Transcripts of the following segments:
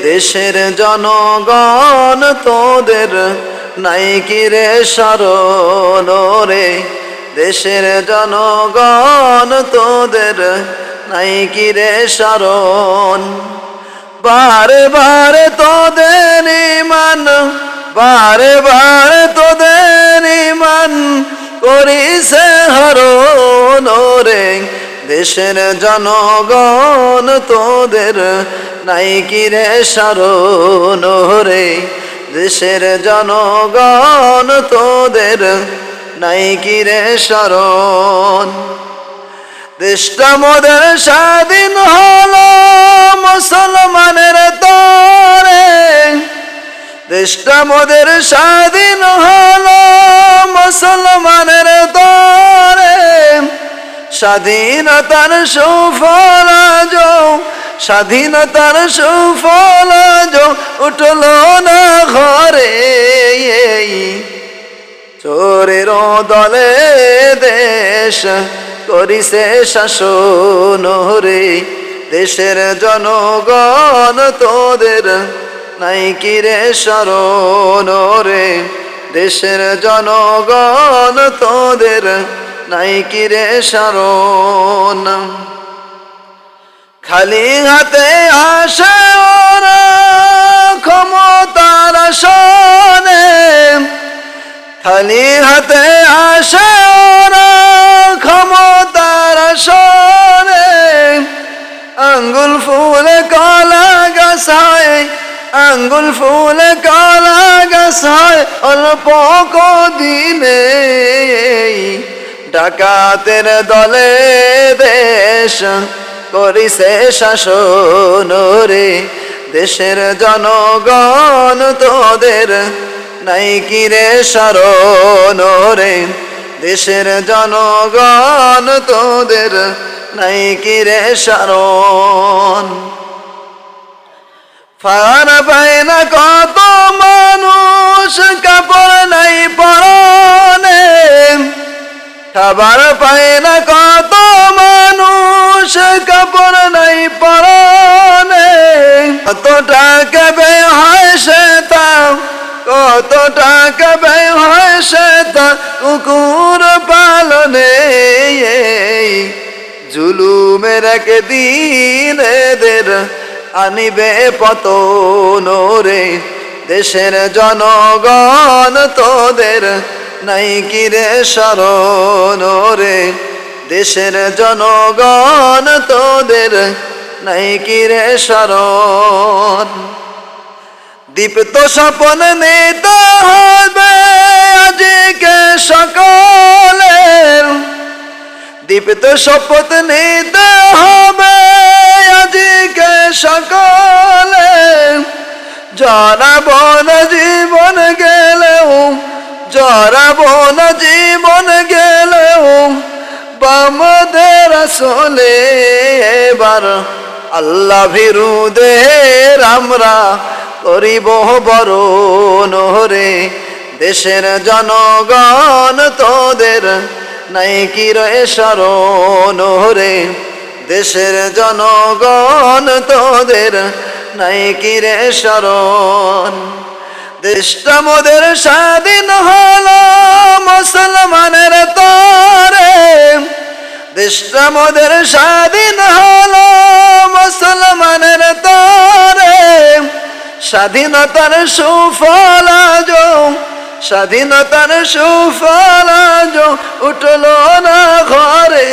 দেশের জনগণ তোদের নাই কি রে শরণ রে। দেশের জনগণ তোদের নাই কি রে শরণ। বারে বারে তোদের ইমান, বারে বারে তোদের ইমান করিছে হরণ রে। দেশের জনগণ তোদের নাই কি রে শরণ রে। দেশের জনগণ তোদের নাই কি রে শরণ। দেশটা মোদের স্বাধীন হলো মুসলমানের তরে। দেশটা মোদের স্বাধীন হলো মুসলমানের তরে। স্বাধীনতার সুফল আজ, স্বাধীনতার সুফল আজ উঠল না ঘরে। চোরের দলে দেশ করিছে শাসন রে। দেশের জনগণ তোদের নাই কি রে শরণ রে। দেশের জনগণ তোদের নাই কি রে শরণ। খালি হাতে আসে ওরা ক্ষমতার আসনে। খালি হাতে আসে ওরা ক্ষমতার আসনে। আঙ্গুল ফুলে কলা গাছ হয়, আঙ্গুল ফুলে কলা গাছ হয় অল্প কদিনে। ডাকাতের দলে দেশ করিছে শাসন রে। দেশের জনগণ তোদের নাই কি রে শরণ রে। দেশের জনগণ তোদের নাই কি রে শরণ। ফার পায় না কত মানুষ কাপড় নাই পরনে। খাবার পায় না কত মানুষ কাপড় নাই পরনে। কত টাকা ব্যয় হয় সেটা, কত টাকা ব্যয় হয় সেটা কুকুর পালনে। জুলুমের একদিন এদের আনিবে পতন রে। দেশের জনগণ তোদের নাই কি রে শরণ রে। দেশের জনগণ তোদের নাই কি রে শরণ। দীপ্ত স্বপন নিতে হবে আজকে সকলের। দীপ্ত শপথ নিতে হবে আজকে সকলের। জড়াব না জীবন গেলেও, জড়াব না জীবন গেলেও বামদের আসলে। এবার আল্লাহ ভীরুদের আমরা করিব বরণ রে। দেশের জনগণ তোদের নাই কি রে শরণ রে। দেশের জনগণ তোদের নাই কি রে শরণ। দেশটা মোদের স্বাধীন হলো মুসলমানের তরে। দেশটা মোদের স্বাধীন হলো মুসলমানের তরে। স্বাধীনতার সুফল আজ, স্বাধীনতার সুফল আজ উঠল না ঘরে।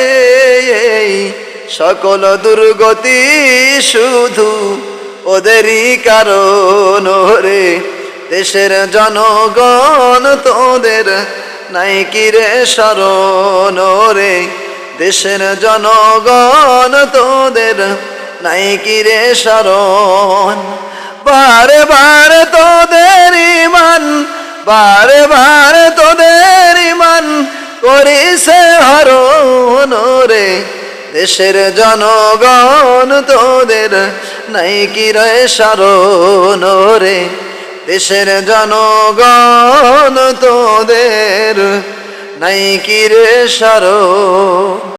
সকল দুর্গতি শুধু ওদেরই কারণ রে। দেশের জনগণ তোদের নাই কি রে শরণ রে। দেশের জনগণ তোদের নাই কি রে শরণ। বারে বারে তোদের ইমান, বারে বারে তোদের ইমান করিছে হরণ রে। দেশের জনগণ তোদের নাই কি রে শরণ রে। দেশের জনগণ তোদের নাই কি রে শরণ।